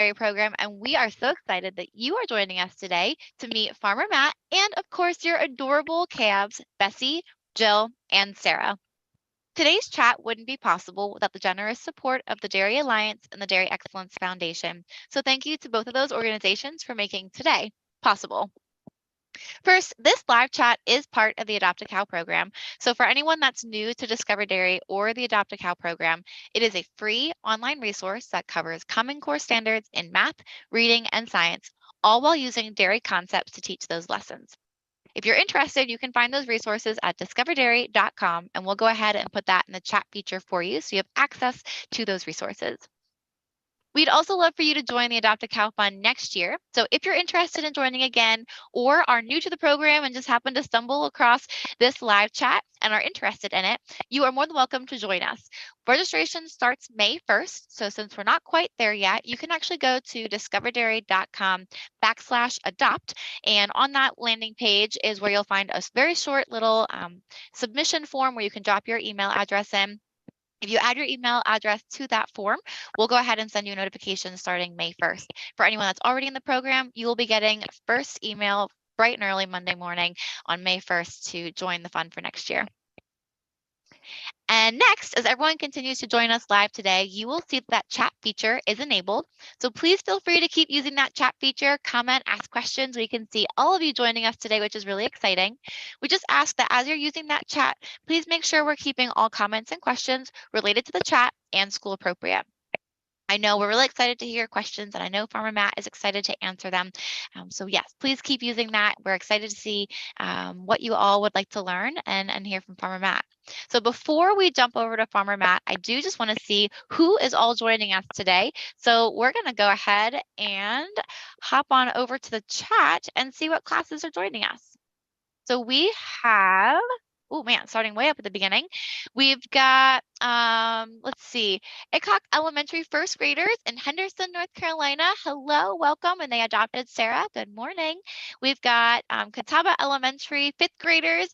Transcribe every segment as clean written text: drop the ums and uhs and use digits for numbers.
Dairy Program, and we are so excited that you are joining us today to meet Farmer Matt and, of course, your adorable calves, Bessie, Jill, and Sarah. Today's chat wouldn't be possible without the generous support of the Dairy Alliance and the Dairy Excellence Foundation. So thank you to both of those organizations for making today possible. First, this live chat is part of the Adopt a Cow program. So for anyone that's new to Discover Dairy or the Adopt a Cow program, it is a free online resource that covers Common Core standards in math, reading, and science, all while using dairy concepts to teach those lessons. If you're interested, you can find those resources at discoverdairy.com, and we'll go ahead and put that in the chat feature for you so you have access to those resources. We'd also love for you to join the Adopt a Cow Fund next year. So if you're interested in joining again or are new to the program and just happen to stumble across this live chat and are interested in it, you are more than welcome to join us. Registration starts May 1st. So since we're not quite there yet, you can actually go to discoverdairy.com/adopt. And on that landing page is where you'll find a very short little submission form where you can drop your email address in. If you add your email address to that form, we'll go ahead and send you a notification starting May 1st. For anyone that's already in the program, you will be getting first email bright and early Monday morning on May 1st to join the fund for next year. And next, as everyone continues to join us live today, you will see that chat feature is enabled. So please feel free to keep using that chat feature, comment, ask questions. We can see all of you joining us today, which is really exciting. We just ask that as you're using that chat, please make sure we're keeping all comments and questions related to the chat and school appropriate. I know we're really excited to hear your questions, and I know Farmer Matt is excited to answer them. So yes, please keep using that. We're excited to see what you all would like to learn and hear from Farmer Matt. So before we jump over to Farmer Matt, I do just want to see who is all joining us today. So we're going to go ahead and hop on over to the chat and see what classes are joining us. So we have, oh man, starting way up at the beginning. We've got, let's see, Aycock Elementary first graders in Henderson, North Carolina. Hello, welcome. And they adopted Sarah. Good morning. We've got Catawba Elementary fifth graders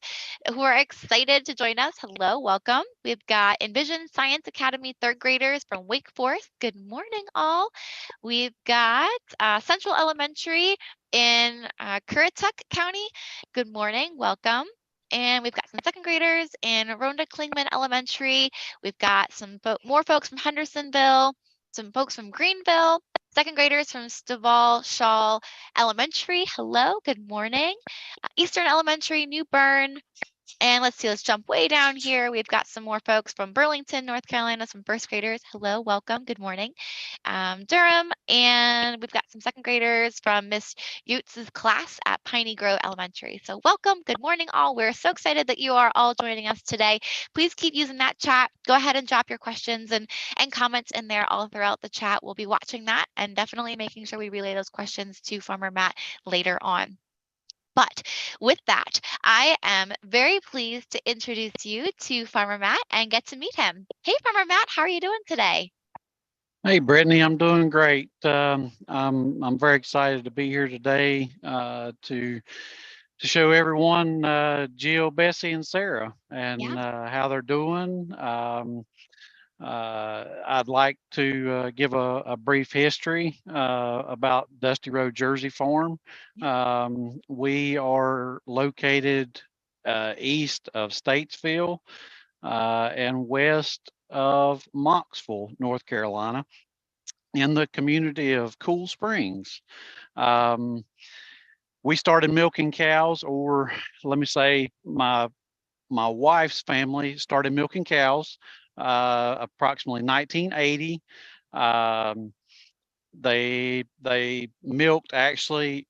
who are excited to join us. Hello, welcome. We've got Envision Science Academy third graders from Wake Forest. Good morning, all. We've got Central Elementary in Currituck County. Good morning, welcome. And we've got some second graders in Rhonda Klingman Elementary. We've got some more folks from Hendersonville, some folks from Greenville, second graders from Stovall Shaw Elementary. Hello, good morning. Eastern Elementary, New Bern. And let's see, let's jump way down here. We've got some more folks from Burlington, North Carolina, some first graders. Hello, welcome, good morning. Durham, and we've got some second graders from Miss Utz's class at Piney Grove Elementary. So welcome, good morning all. We're so excited that you are all joining us today. Please keep using that chat. Go ahead and drop your questions and comments in there all throughout the chat. We'll be watching that and definitely making sure we relay those questions to Farmer Matt later on. But with that, I am very pleased to introduce you to Farmer Matt and get to meet him. Hey, Farmer Matt, how are you doing today? Hey, Brittany, I'm doing great. I'm very excited to be here today to show everyone Jill, Bessie, and Sarah and how they're doing. I'd like to give a brief history about Dusty Road Jersey Farm. We are located east of Statesville and west of Mocksville, North Carolina, in the community of Cool Springs. We started milking cows, or let me say my wife's family started milking cows approximately 1980. They milked actually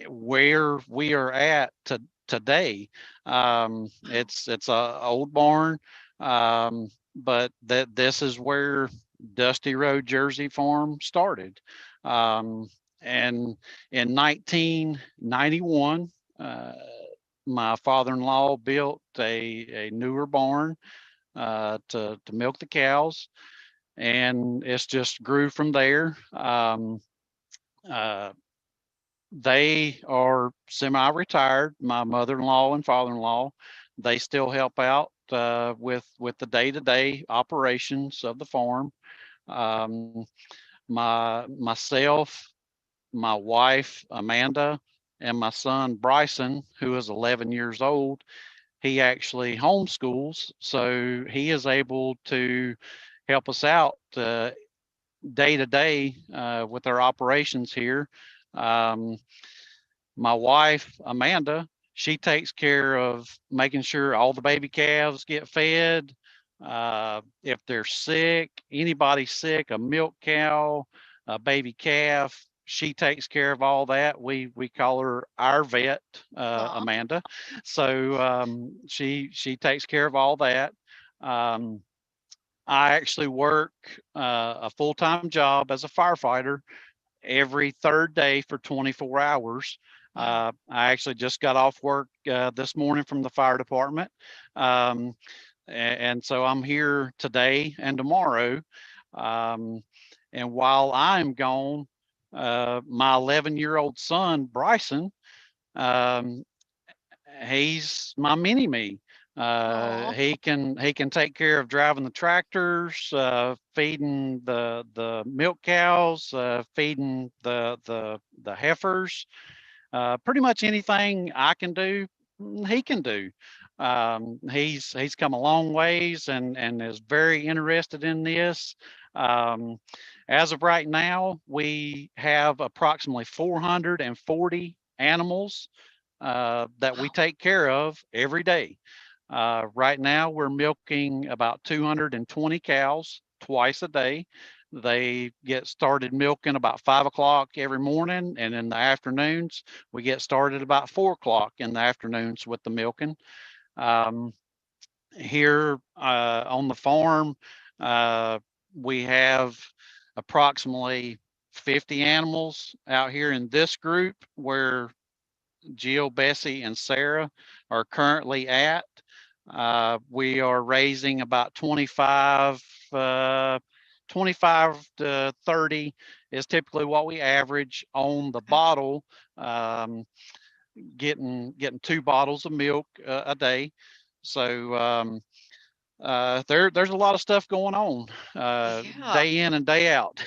where we are at today. It's a old barn, but this is where Dusty Road Jersey Farm started. And in 1991, my father-in-law built a newer barn to milk the cows, and it's just grew from there. They are semi-retired, my mother-in-law and father-in-law. They still help out with the day-to-day operations of the farm. myself, my wife Amanda, and my son Bryson, who is 11 years old. He actually homeschools, so he is able to help us out day to day with our operations here. Um, my wife, Amanda, she takes care of making sure all the baby calves get fed. If they're sick, anybody sick, a milk cow, a baby calf, she takes care of all that. We call her our vet, Aw. Amanda. So she takes care of all that. Um, I actually work a full time job as a firefighter every third day for 24 hours. Wow. I actually just got off work this morning from the fire department. Um, and so I'm here today and tomorrow. Um, and while I'm gone, my 11-year-old son, Bryson, um, he's my mini me. Aw. He can take care of driving the tractors, feeding the milk cows, feeding the heifers. Pretty much anything I can do, he can do. He's come a long ways and is very interested in this. Um, as of right now, we have approximately 440 animals that we Wow. take care of every day. Right now, we're milking about 220 cows twice a day. They get started milking about 5 o'clock every morning, and in the afternoons, we get started about 4 o'clock in the afternoons with the milking. Um, Here on the farm, uh, we have approximately 50 animals out here in this group where Jill, Bessie, and Sarah are currently at. We are raising about 25 to 30 is typically what we average on the Okay. bottle, um, getting 2 bottles of milk a day. So there's a lot of stuff going on Yeah. day in and day out.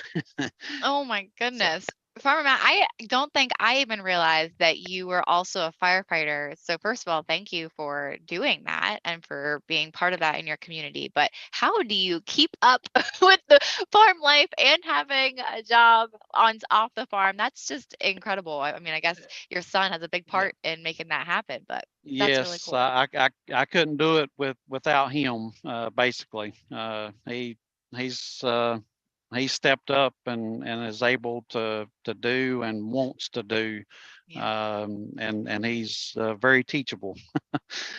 Oh my So goodness. Farmer Matt, I don't think I even realized that you were also a firefighter. So first of all, thank you for doing that and for being part of that in your community. But how do you keep up with the farm life and having a job on off the farm? That's just incredible. I mean, I guess your son has a big yeah. part in making that happen, but that's really Yes, cool. I couldn't do it without him. Basically, he's he's stepped up and is able to do and wants to do, Yeah. and he's very teachable.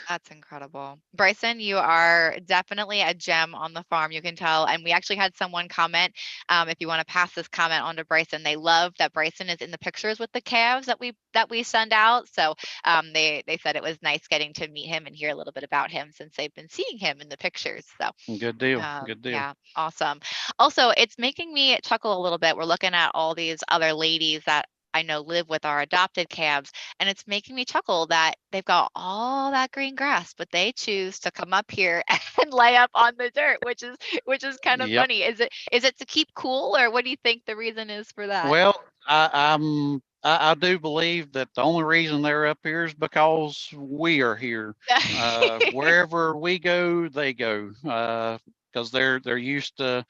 That's incredible. Bryson, you are definitely a gem on the farm, you can tell. And we actually had someone comment, if you want to pass this comment on to Bryson, they love that Bryson is in the pictures with the calves that we send out. So they said it was nice getting to meet him and hear a little bit about him since they've been seeing him in the pictures. So Good deal. Good deal. yeah, awesome. Also, it's making me chuckle a little bit. We're looking at all these other ladies that I know live with our adopted calves, and it's making me chuckle that they've got all that green grass, but they choose to come up here and lay up on the dirt, which is kind of Yep. funny. Is it to keep cool, or what do you think the reason is for that? Well, I do believe that the only reason they're up here is because we are here. Wherever we go, they go. Because they're used to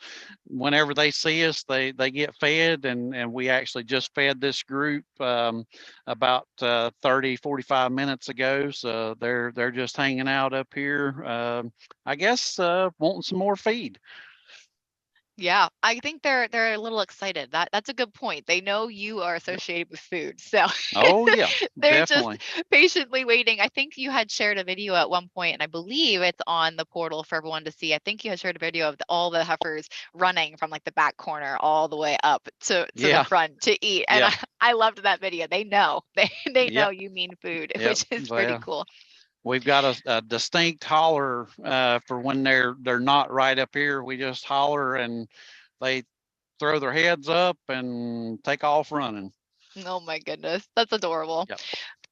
whenever they see us, they get fed, and we actually just fed this group about 30, 45 minutes ago. So they're just hanging out up here. I guess wanting some more feed. Yeah, I think they're a little excited. That's a good point. They know you are Yep. associated with food, so Oh yeah, they're just definitely. patiently waiting. I think you had shared a video at one point, and I believe it's on the portal for everyone to see. I think you had shared a video of all the heifers running from like the back corner all the way up to the Yeah, front to eat, and yeah, I loved that video. They know they know yep, you mean food, yep. which is pretty Well, cool. we've got a distinct holler for when they're not right up here. We just holler and they throw their heads up and take off running. Oh my goodness, that's adorable. Yep.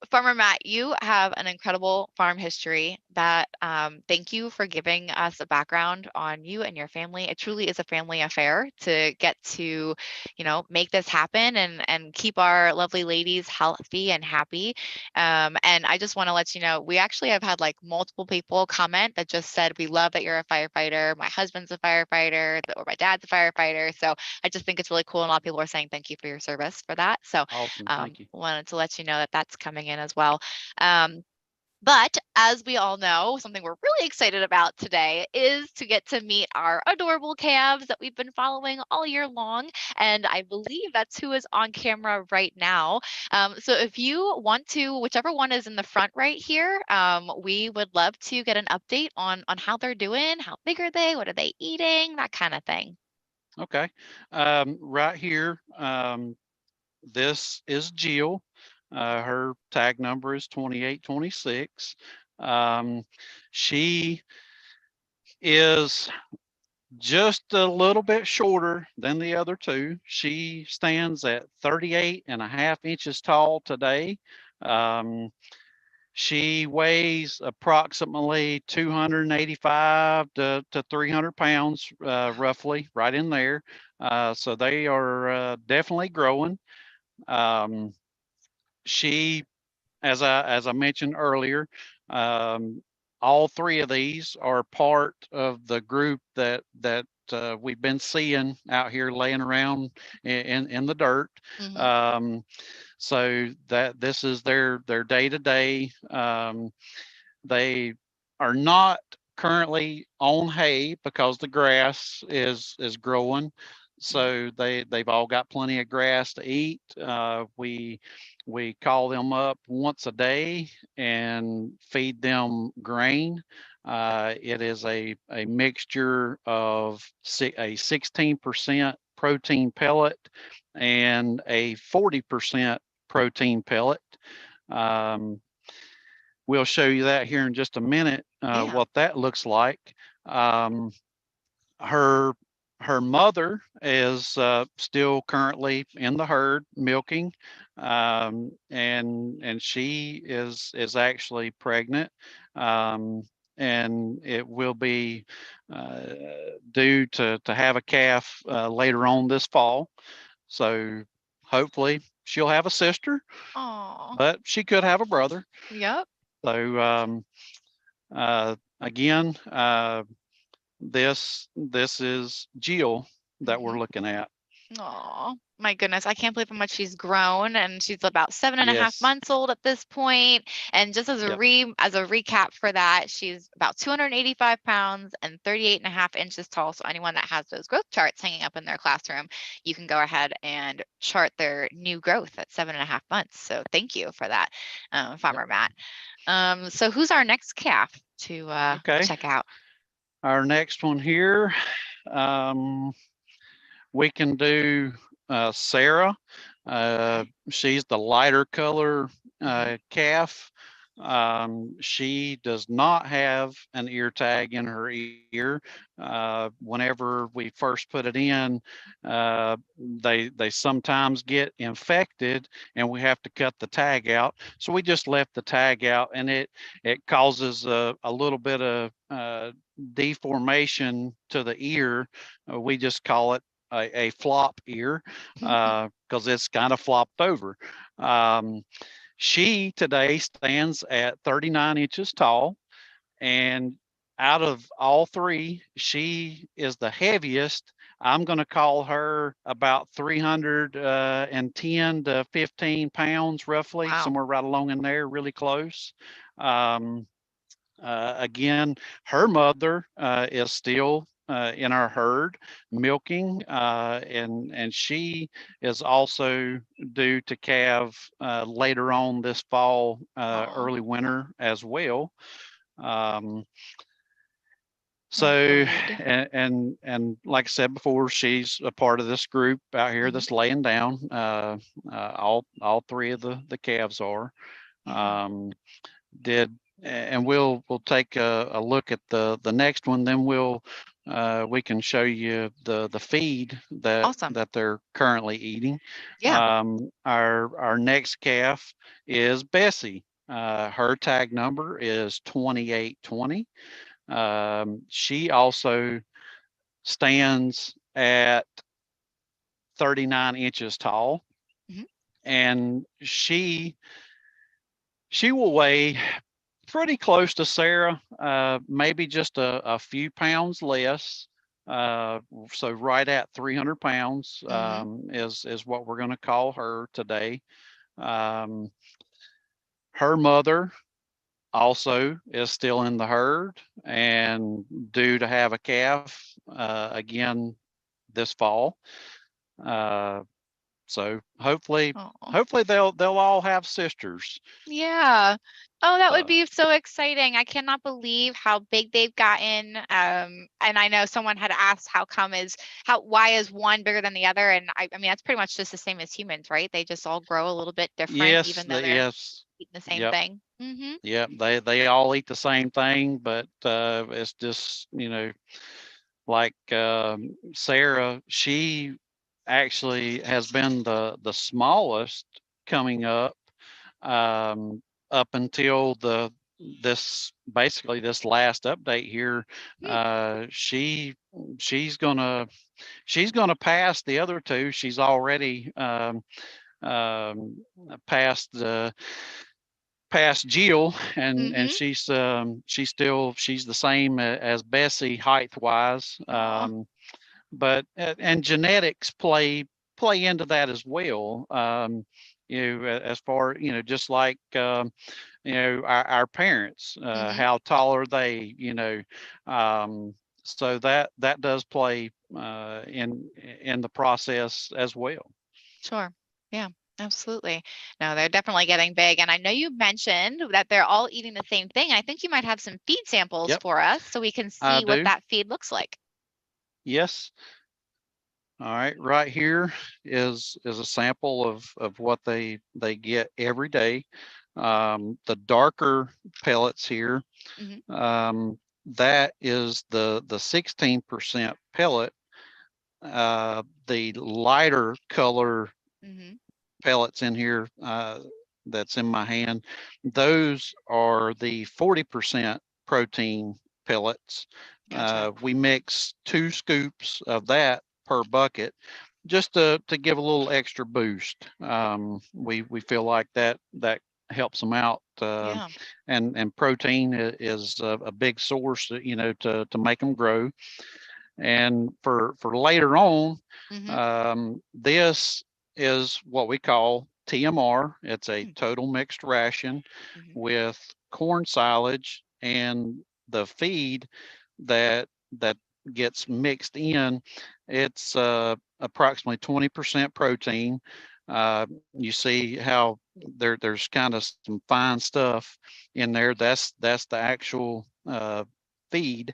Farmer Matt, you have an incredible farm history that thank you for giving us a background on you and your family. It truly is a family affair to get to, make this happen and keep our lovely ladies healthy and happy. And I just want to let you know, we actually have had like multiple people comment that just said, we love that you're a firefighter. My husband's a firefighter, or my dad's a firefighter. So I just think it's really cool. And a lot of people are saying thank you for your service for that. So Awesome. Thank you. wanted to let you know that that's coming in as well. Um, but as we all know, something we're really excited about today is to get to meet our adorable calves that we've been following all year long. And I believe that's who is on camera right now. So if you want to, whichever one is in the front right here, we would love to get an update on how they're doing, how big are they, what are they eating, that kind of thing. Okay. Right here, this is Jill. Her tag number is 2826. She is just a little bit shorter than the other two. She stands at 38.5 inches tall today. Um, she weighs approximately 285 to 300 pounds, roughly, right in there. So they are definitely growing. Um, she, as I mentioned earlier, um, all three of these are part of the group that we've been seeing out here laying around in the dirt. Hmm. Um, so that this is their day to day. They are not currently on hay because the grass is growing. So they've all got plenty of grass to eat. We call them up once a day and feed them grain. It is a mixture of a 16% protein pellet and a 40% protein pellet. Um, we'll show you that here in just a minute, Yeah. what that looks like. Um, her her mother is still currently in the herd milking, and she is actually pregnant, um, and it will be uh, due to have a calf later on this fall. So hopefully she'll have a sister, Oh. but she could have a brother. Yep. So again, this is Jill that we're looking at. Oh, my goodness. I can't believe how much she's grown. And she's about 7.5 Yes. months old at this point. And just as a Yep. recap for that, she's about 285 pounds and 38.5 inches tall. So anyone that has those growth charts hanging up in their classroom, you can go ahead and chart their new growth at 7.5 months. So thank you for that, Yep. Farmer Matt. So who's our next calf to Okay. check out? Our next one here, um, we can do Sarah. Okay. She's the lighter color Hmm. calf. She does not have an ear tag in her ear. Whenever we first put it in, they sometimes get infected, and we have to cut the tag out. So we just left the tag out, and it causes a little bit of deformation to the ear. We just call it a flop ear because it's kind of flopped over. Um, she today stands at 39 inches tall, and out of all three, she is the heaviest. I'm going to call her about 310 to 15 pounds, roughly, Wow. somewhere right along in there, really close. Um, Again, her mother is still in our herd milking, and she is also due to calve later on this fall, Oh, early winter as well. Um, oh, so, good. and like I said before, she's a part of this group out here Hmm. that's laying down. All three of the calves are. Yeah. Um, did and we'll take a look at the next one, then we'll we can show you the feed Awesome. that they're currently eating. Yeah. Our next calf is Bessie. Her tag number is 2820. She also stands at 39 inches tall, Mhm. and she will weigh pretty close to Sarah, maybe just a few pounds less. Uh, so right at 300 pounds Mhm. is what we're going to call her today. Um, Her mother also is still in the herd and due to have a calf again this fall. Uh, so Oh. hopefully they'll all have sisters. Yeah. Oh, that would Uh, be so exciting. I cannot believe how big they've gotten. And I know someone had asked why is one bigger than the other? And I mean, that's pretty much just the same as humans, right? They just all grow a little bit different, yes, even though they're yes, eating the same yep. thing. Mm-hmm. Yeah, they all eat the same thing, but it's just like Sarah, she actually has been the smallest coming um, up until the this basically this last update here. She's gonna pass the other two. She's already um, passed the past Jill, and Mm-hmm. she's the same as Bessie height wise. Oh. But and genetics play into that as well. As far just like our parents, Mm-hmm. how tall are they? Um, so that does play in the process as well. Sure. Yeah, absolutely. No, they're definitely getting big. And I know you mentioned that they're all eating the same thing. I think you might have some feed samples Yep, for us so we can I see what do. that feed looks like. Yes. All right, right here is a sample of what they get every day. The darker pellets here, Mm-hmm. that is the 16% pellet. The lighter color Mm-hmm. pellets in here that's in my hand, those are the 40% protein pellets. Gotcha. We mix 2 scoops of that per bucket just to give a little extra boost. We feel like that helps them out. Yeah. And protein is a big source, to make them grow. And for later on, Mm-hmm. this is what we call TMR. It's a total mixed ration Mm-hmm. with corn silage and the feed that gets mixed in. It's approximately 20% protein. You see how there's kind of some fine stuff in there. That's the actual feed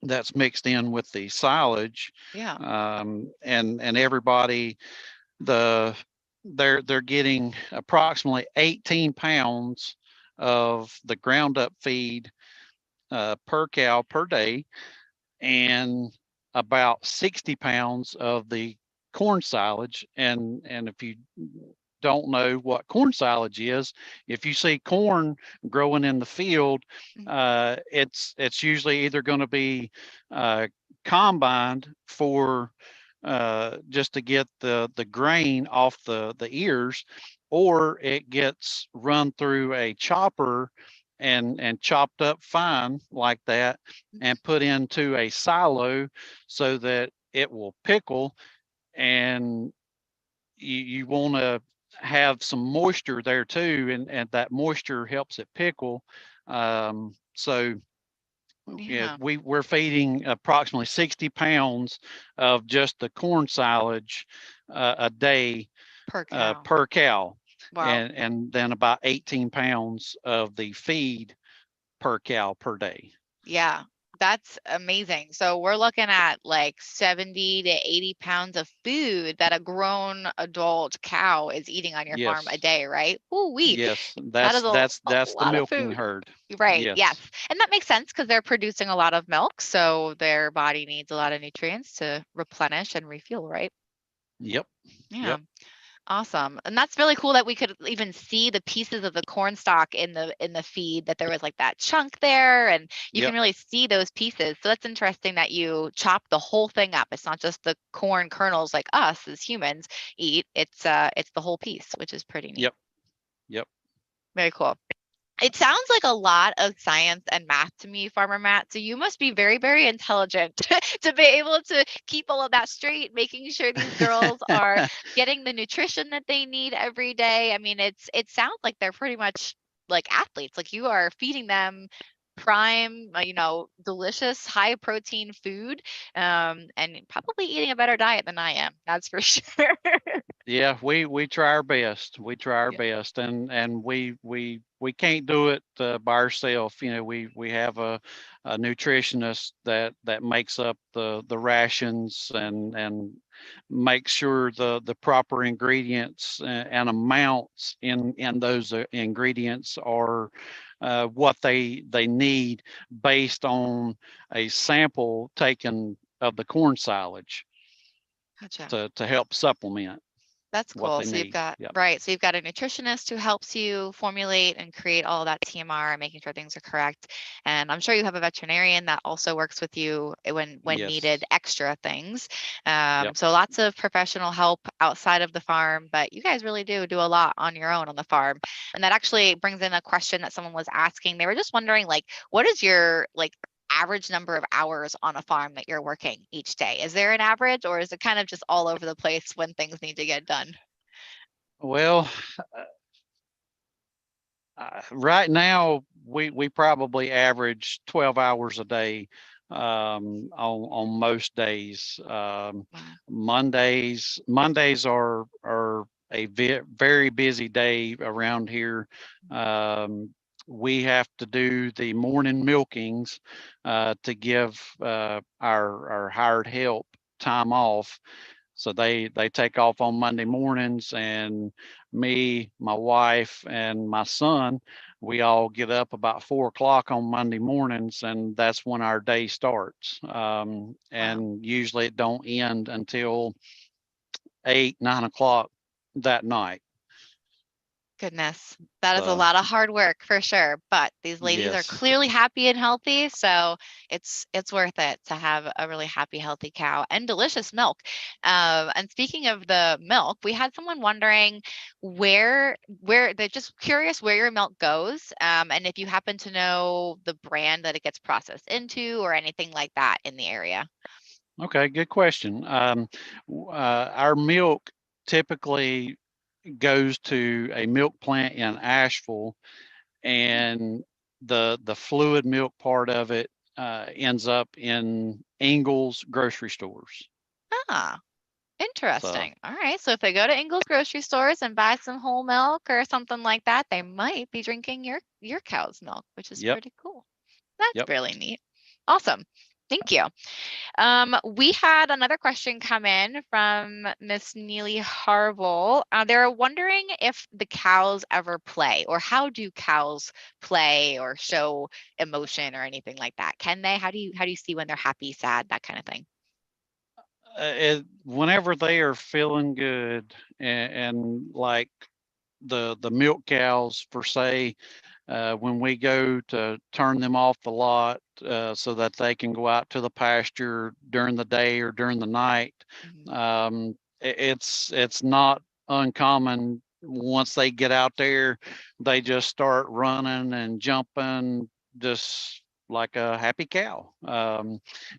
that's mixed in with the silage, Yeah. and everybody the they're getting approximately 18 pounds of the ground up feed per cow per day, and about 60 pounds of the corn silage. And if you don't know what corn silage is, if you see corn growing in the field, Mm-hmm. it's usually either going to be uh, combined for just to get the grain off the ears, or it gets run through a chopper and chopped up fine like that and put into a silo so that it will pickle. And you want to have some moisture there too, and that moisture helps it pickle. So yeah, Yeah. we're feeding approximately 60 pounds of just the corn silage a day Per cow. per cow, Wow. and then about 18 pounds of the feed per cow per day. Yeah. That's amazing. So we're looking at like 70 to 80 pounds of food that a grown adult cow is eating on your farm a Yes. day, right? Ooh, wee. Yes. That is a That's the lot of milking food. herd. Right. Yes. Yes. And that makes sense because they're producing a lot of milk, so their body needs a lot of nutrients to replenish and refuel, right? Yep. Yeah. Yep. Awesome. And that's really cool that we could even see the pieces of the corn stalk in the feed, that there was like that chunk there, and you can Yep. really see those pieces. So that's interesting that you chop the whole thing up. It's not just the corn kernels like us as humans eat. It's the whole piece, which is pretty neat. Yep. Yep. Very cool. It sounds like a lot of science and math to me, Farmer Matt. So you must be very, very intelligent to be able to keep all of that straight, making sure these girls are getting the nutrition that they need every day. I mean, it sounds like they're pretty much like athletes. Like you are feeding them prime, delicious, high protein food, and probably eating a better diet than I am. That's for sure. Yeah, we try our best. We try our Yeah. best, and we can't do it by ourselves. You know, we have a nutritionist that makes up the rations and makes sure the proper ingredients and amounts in those ingredients are what they need based on a sample taken of the corn silage Gotcha. to help supplement That's what cool. they So you've need. got, Yep. right. So you've got a nutritionist who helps you formulate and create all of that TMR and making sure things are correct. And I'm sure you have a veterinarian that also works with you when needed, Yes. extra things. Yep. So lots of professional help outside of the farm, but you guys really do a lot on your own on the farm. And that actually brings in a question that someone was asking. They were just wondering, like, what is your average number of hours on a farm that you're working each day? Is there an average, or is it kind of just all over the place when things need to get done? Well, right now we probably average 12 hours a day on most days. Wow. Mondays are a very busy day around here. Um, we have to do the morning milkings to give our hired help time off. So they take off on Monday mornings, and me, my wife, and my son, we all get up about 4 o'clock on Monday mornings, and that's when our day starts. Wow. And usually it don't end until 8, 9 o'clock that night. Goodness, that is a So lot of hard work for sure. But these ladies are yes. clearly happy and healthy, so it's worth it to have a really happy, healthy cow and delicious milk. And speaking of the milk, we had someone wondering where they're just curious where your milk goes, and if you happen to know the brand that it gets processed into or anything like that in the area. Okay, good question. Our milk typically goes to a milk plant in Asheville, Hmm. and the fluid milk part of it ends up in Ingles grocery stores. Ah, So interesting. All right. So if they go to Ingles grocery stores and buy some whole milk or something like that, they might be drinking your cow's milk, which is yep, pretty cool. That's yep. really neat. Awesome. Thank you. We had another question come in from Miss Neely Harville. They're wondering if the cows ever play, or how do cows play or show emotion or anything like that? Can they? How do you see when they're happy, sad, that kind of thing? Whenever they are feeling good, and like the milk cows per se, when we go to turn them off the lot so that they can go out to the pasture during the day or during the night. Mhm. It's not uncommon once they get out there, they just start running and jumping, just like a happy cow,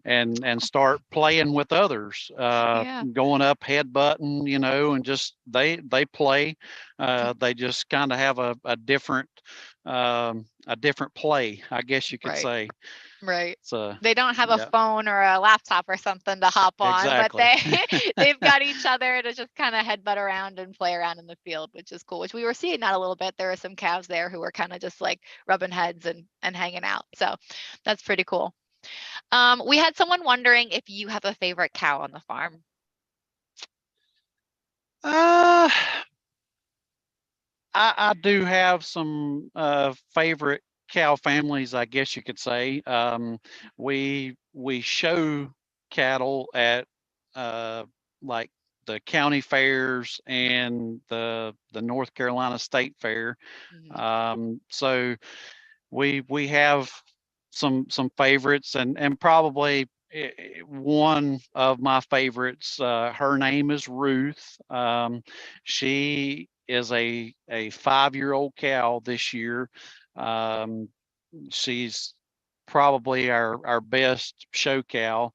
and start playing with others, Yeah. going up, head button, and just they play. They just kind of have a different play, I guess you could Right. say. Right. So They don't have a yeah, phone or a laptop or something to hop on, but exactly. they've got each other to just kind of headbutt around and play around in the field, which is cool. Which we were seeing that a little bit. There were some calves there who were kind of just like rubbing heads and hanging out. So that's pretty cool. We had someone wondering if you have a favorite cow on the farm. Uh, I do have some favorite cow families, I guess you could say. We show cattle at uh, like the county fairs and the North Carolina State Fair. Mhm. So we have some favorites, and probably one of my favorites. Her name is Ruth. She is a 5-year-old cow this year. Um, she's probably our best show cow,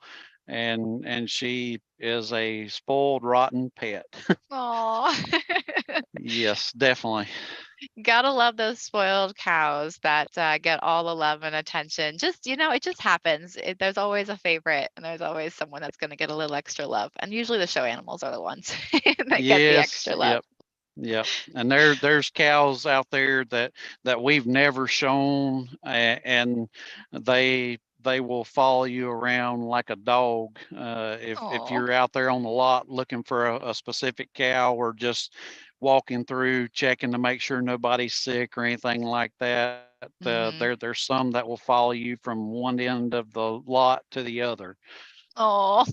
and she is a spoiled rotten pet. Aw. Yes, definitely. Gotta love those spoiled cows that get all the love and attention. Just, it just happens. There's always a favorite, and there's always someone that's going to get a little extra love. And usually the show animals are the ones that get the Yes, extra love. yep. Yep. And there's cows out there that we've never shown, and they will follow you around like a dog. If Oh. you're out there on the lot looking for a specific cow, or just walking through checking to make sure nobody's sick or anything like that, Hmm. there's some that will follow you from one end of the lot to the other. Oh,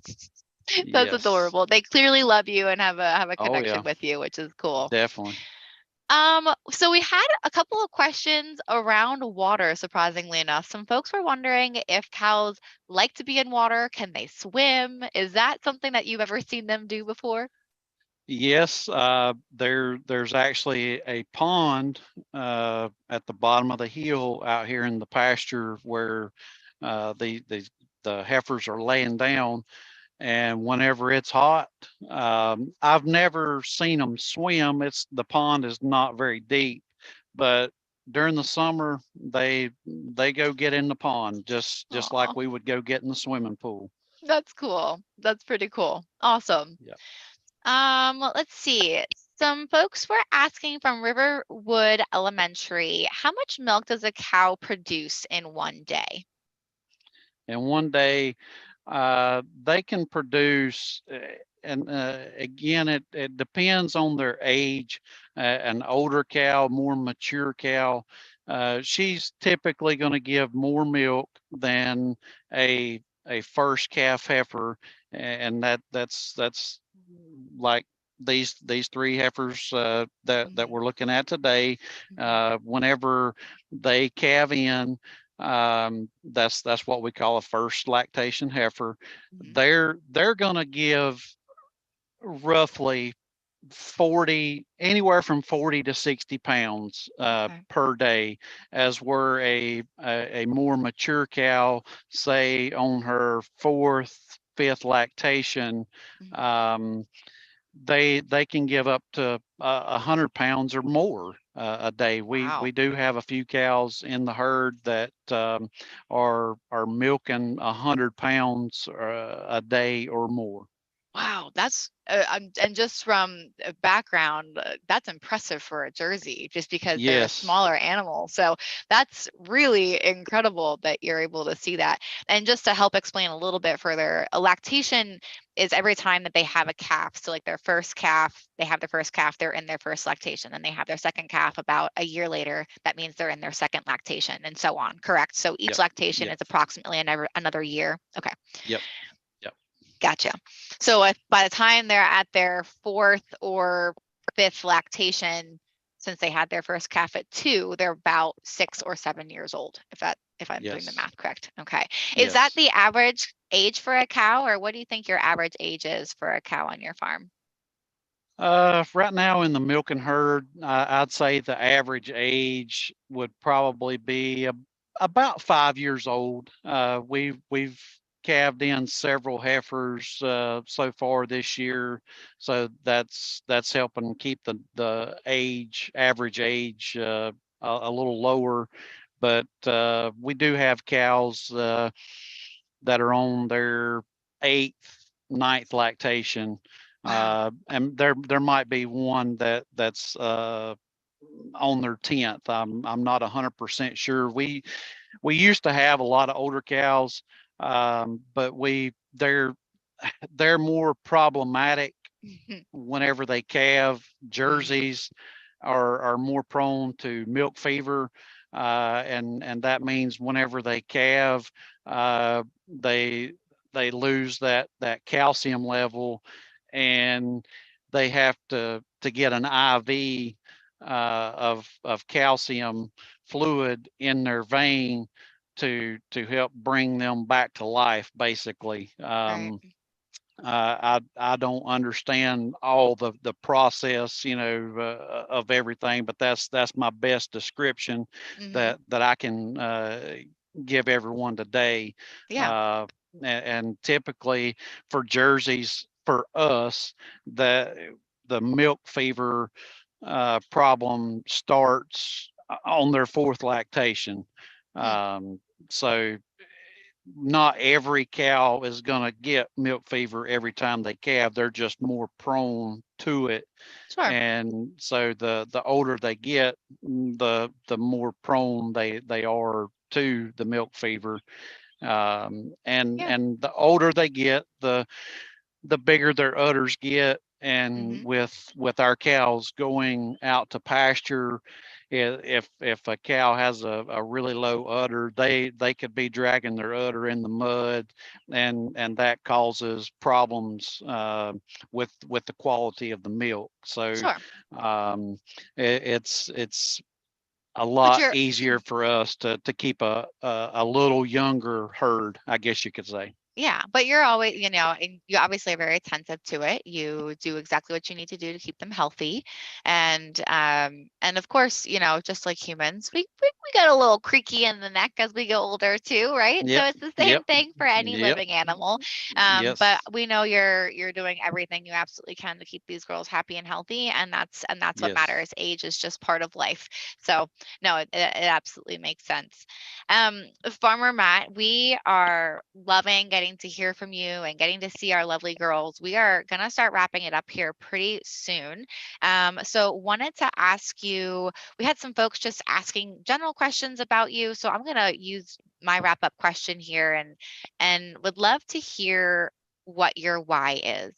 that's Yes. adorable. They clearly love you and have a Oh connection yeah, with you, which is cool. definitely. So we had a couple of questions around water, surprisingly enough. Some folks were wondering if cows like to be in water. Can they swim? Is that something that you've ever seen them do before? Yes, there's actually a pond at the bottom of the hill out here in the pasture where the heifers are laying down, and whenever it's hot, I've never seen them swim. The pond is not very deep, but during the summer they go get in the pond just Aw, like we would go get in the swimming pool. that's cool. That's pretty cool. Awesome. Yeah. Let's see. Some folks were asking from Riverwood Elementary, how much milk does a cow produce in one day? And one day they can produce, and again, it depends on their age. An older cow, more mature cow, she's typically going to give more milk than a first calf heifer, and that's like these three heifers that Mhm, we're looking at today. mhm, Whenever they calve in, that's what we call a first lactation heifer. mhm. They're going to give roughly 40, anywhere from 40 to 60 pounds Okay. per day, as were a more mature cow, say on her fourth, fifth lactation. Mhm. Um, they can give up to 100 pounds or more a day. We Wow. do have a few cows in the herd that are milking 100 pounds a day or more. Wow, that's and just from background, that's impressive for a Jersey, just because they're a Yes. smaller animal. So that's really incredible that you're able to see that. And just to help explain a little bit further, a lactation is every time that they have a calf. So like their first calf, they have their first calf, they're in their first lactation, and they have their second calf about a year later. That means they're in their second lactation, and so on. Correct. So each Yep. lactation Yep. is approximately another year. Okay. Yep. Yep. Gotcha. So if by the time they're at their fourth or fifth lactation, since they had their first calf at 2, they're about 6 or 7 years old, if I'm doing the Yes. math correct. Okay. Is that Yes. the average age for a cow, or what do you think your average age is for a cow on your farm? Right now in the milking herd, I'd say the average age would probably be about 5 years old. We've calved in several heifers so far this year, so that's helping keep the average age a little lower. But we do have cows that are on their eighth, ninth lactation, Wow. and there might be one that's on their 10th. I'm not 100% sure. We used to have a lot of older cows. But they're more problematic whenever they calve. Mhm. Jerseys are more prone to milk fever, and that means whenever they calve, uh, they they lose that calcium level, and they have to get an IV of calcium fluid in their vein to help bring them back to life, basically. Right. I don't understand all the process, of everything, but that's my best description Mhm. that I can give everyone today. Yeah. Uh, and typically for jerseys, for us, the milk fever problem starts on their fourth lactation. Hmm. So not every cow is going to get milk fever every time they calve. They're just more prone to it. Sure. And so the older they get, the more prone they are to the milk fever. Yeah. And the older they get, the bigger their udders get. And Mhm. with our cows going out to pasture, if a cow has a really low udder, they could be dragging their udder in the mud, and that causes problems with the quality of the milk. So Sure. um, it's a But lot you're easier for us to keep a little younger herd, I guess you could say. Yeah, but you're always, and you obviously are very attentive to it. You do exactly what you need to do to keep them healthy. And of course, just like humans, we get a little creaky in the neck as we get older too, right? So Yep. it's the same Yep. thing for any Yep. living animal. But Yes. we know you're doing everything you absolutely can to keep these girls happy and healthy, and that's what Yes. matters. Age is just part of life. So no, it absolutely makes sense. Farmer Matt, we are loving getting to hear from you and getting to see our lovely girls. We are going to start wrapping it up here pretty soon. So, wanted to ask you, we had some folks just asking general questions about you. So, I'm going to use my wrap up question here and would love to hear what your why is.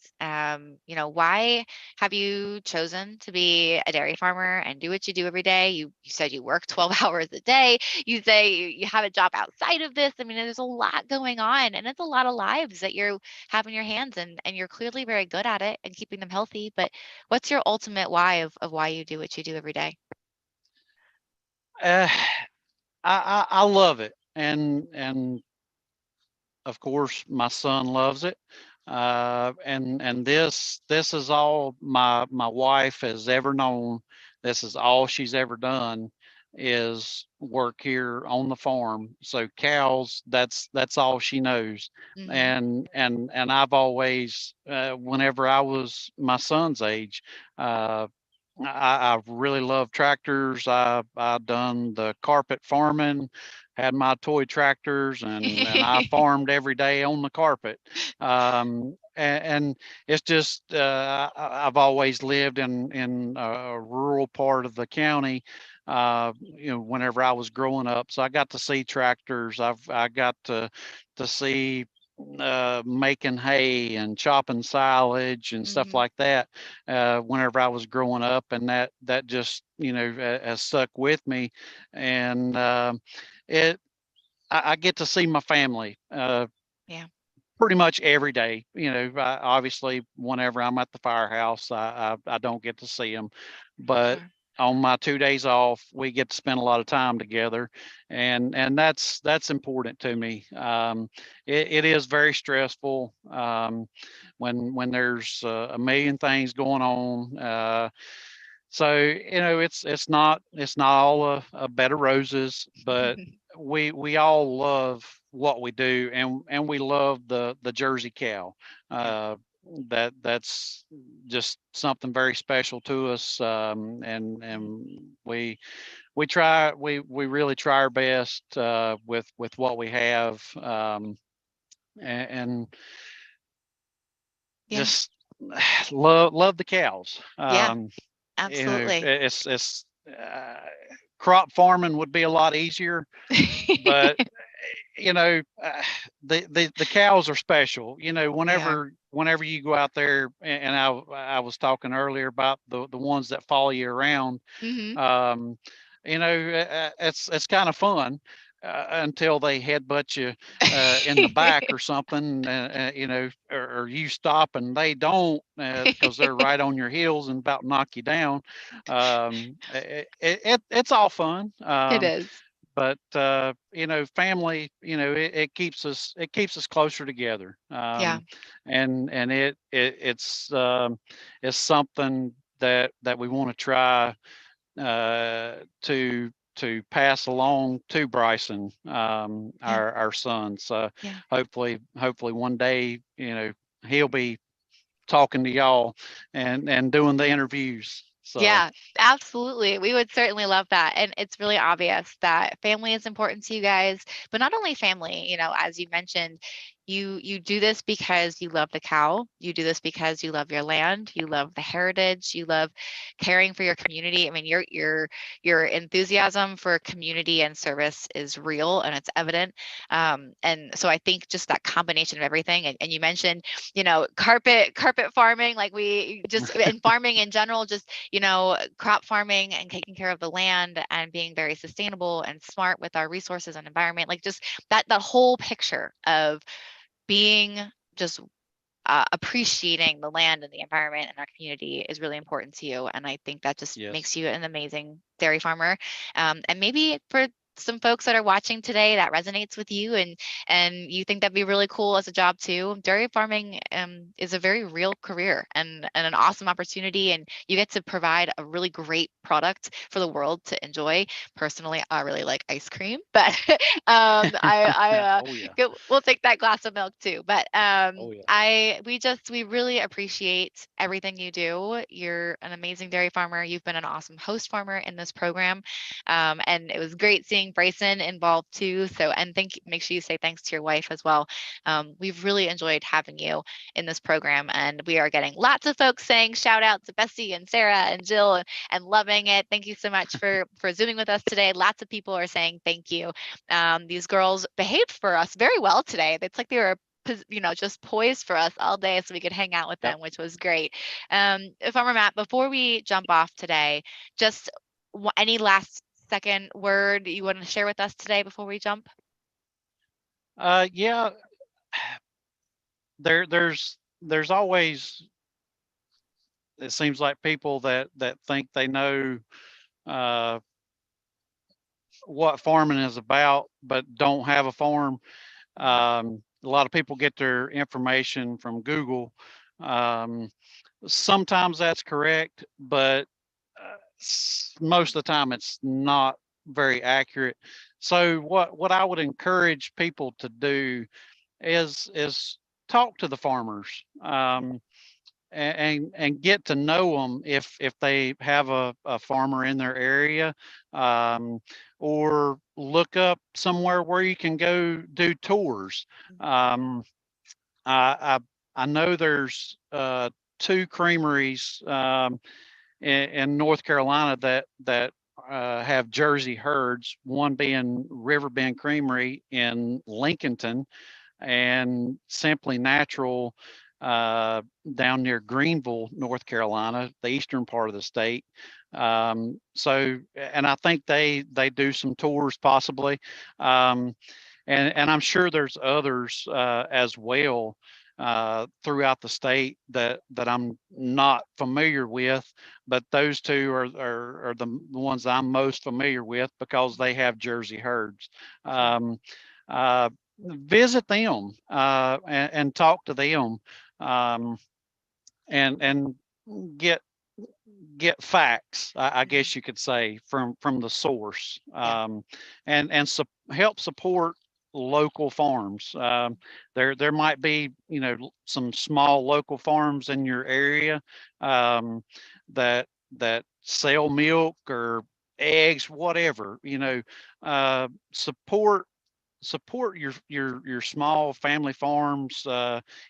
Why have you chosen to be a dairy farmer and do what you do every day? You said you work 12 hours a day. You say you have a job outside of this. I mean, there's a lot going on, and it's a lot of lives that you have in your hands, and you're clearly very good at it and keeping them healthy. But what's your ultimate why of why you do what you do every day? Uh, I love it, and of course my son loves it. And this is all my wife has ever known. This is all she's ever done is work here on the farm. So cows, that's all she knows. Hmm. And I've always, whenever I was my son's age, I really love tractors. I done the carpet farming, had my toy tractors, and I farmed every day on the carpet. And it's just I've always lived in a rural part of the county. Whenever I was growing up, so I got to see tractors. I got to see making hay and chopping silage and stuff Hmm. like that whenever I was growing up, and that just has stuck with me. And it I get to see my family Yeah, pretty much every day. Obviously, whenever I'm at the firehouse, I don't get to see them, but sure. on my 2 days off, we get to spend a lot of time together, and that's important to me. It is very stressful when there's a million things going on. So it's not all a bed of roses, but we all love what we do, and we love the Jersey cow. Yeah. Uh, that's just something very special to us, Mhm. and we really try our best with what we have, and Yeah. just love the cows. Yeah. Absolutely. It's crop farming would be a lot easier, but you know, the cows are special. You know, They are. whenever you go out there, and I was talking earlier about the ones that follow you around. Hmm. Um, it's kind of fun until they headbutt you in the back or something. Or you stop and they don't because they're right on your heels and about knock you down. It's all fun. It is. But family, it keeps us closer together. Yeah. And it's something that we want to try to pass along to Bryson, Yeah. our son. So Yeah. hopefully one day, he'll be talking to y'all and doing the interviews. So Yeah, absolutely. We would certainly love that. And it's really obvious that family is important to you guys, but not only family, as you mentioned, you do this because you love the cow. You do this because you love your land, you love the heritage, you love caring for your community. I mean, your enthusiasm for community and service is real and it's evident. And so I think just that combination of everything, and you mentioned, carpet farming, like we just, and farming in general, just crop farming and taking care of the land and being very sustainable and smart with our resources and environment, like just that whole picture of being just appreciating the land and the environment and our community is really important to you. And I think that just yes. makes you an amazing dairy farmer. And maybe for some folks that are watching today that resonates with you, and you think that'd be really cool as a job too. Dairy farming is a very real career and an awesome opportunity, and you get to provide a really great product for the world to enjoy. Personally, I really like ice cream, but Oh yeah. we'll take that glass of milk too. But Oh yeah. we really appreciate everything you do. You're an amazing dairy farmer. You've been an awesome host farmer in this program. And it was great seeing Bryson involved too. So, and make sure you say thanks to your wife as well. We've really enjoyed having you in this program, and we are getting lots of folks saying shout out to Bessie and Sarah and Jill, and loving it. Thank you so much for zooming with us today. Lots of people are saying thank you. These girls behaved for us very well today. It's like they were just poised for us all day so we could hang out with Yep. them, which was great. Farmer Matt, before we jump off today, just any last second word you want to share with us today before we jump? Yeah. There's always, it seems like, people that think they know uh, what farming is about, but don't have a farm. A lot of people get their information from Google. Um, Sometimes that's correct, but most of the time it's not very accurate. So what I would encourage people to do is talk to the farmers. And get to know them if they have a farmer in their area, um, or look up somewhere where you can go do tours. Um, I, I know there's two creameries in North Carolina that have Jersey herds. One being Riverbend Creamery in Lincolnton, and Simply Natural down near Greenville, North Carolina, the eastern part of the state. And I think they do some tours possibly, um, and I'm sure there's others as well throughout the state that I'm not familiar with, but those two are the ones I'm most familiar with because they have Jersey herds. Sure. Um, uh, Visit them and talk to them, um, and get get facts, I Hmm. guess you could say, from the source, Yeah. and help support local farms. There might be some small local farms in your area um, that sell milk or eggs, whatever. Support your small family farms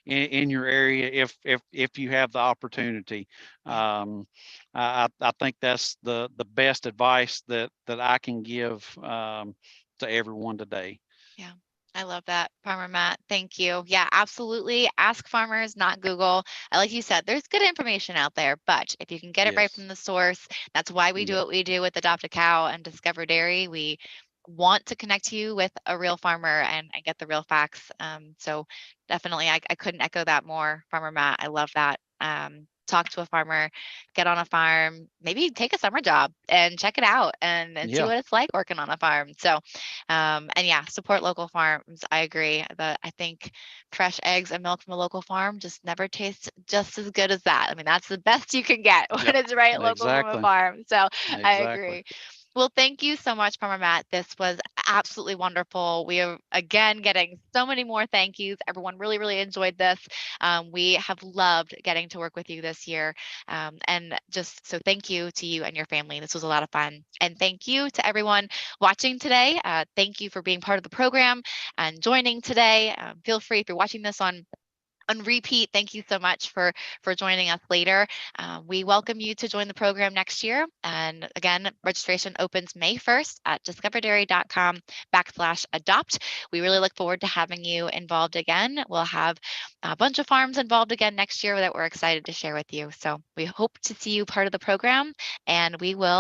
in your area if you have the opportunity. Yeah. Um, I think that's the best advice that I can give to everyone today. Yeah. I love that, Farmer Matt. Thank you. Yeah, absolutely. Ask farmers, not Google. Like you said, there's good information out there, but if you can get it right Yes. from the source, that's why we do Yep. what we do with Adopt a Cow and Discover Dairy. We want to connect you with a real farmer and get the real facts. So definitely, I couldn't echo that more, Farmer Matt. I love that. Talk to a farmer, get on a farm, maybe take a summer job and check it out and see Yeah. what it's like working on a farm. So and yeah, support local farms. I agree that I think fresh eggs and milk from a local farm just never tastes just as good as that. I mean, that's the best you can get when Yep. it's right local from a Exactly. farm. So I Exactly. agree. Well, thank you so much, Farmer Matt. This was absolutely wonderful. We are again getting so many more thank yous. Everyone really, really enjoyed this. We have loved getting to work with you this year. And just so thank you to you and your family. This was a lot of fun. And thank you to everyone watching today. Thank you for being part of the program and joining today. Feel free if you're watching this on repeat. Thank you so much for joining us later. We welcome you to join the program next year. And again, registration opens May 1st at discoverdairy.com/adopt. We really look forward to having you involved again. We'll have a bunch of farms involved again next year that we're excited to share with you. So we hope to see you part of the program, and we will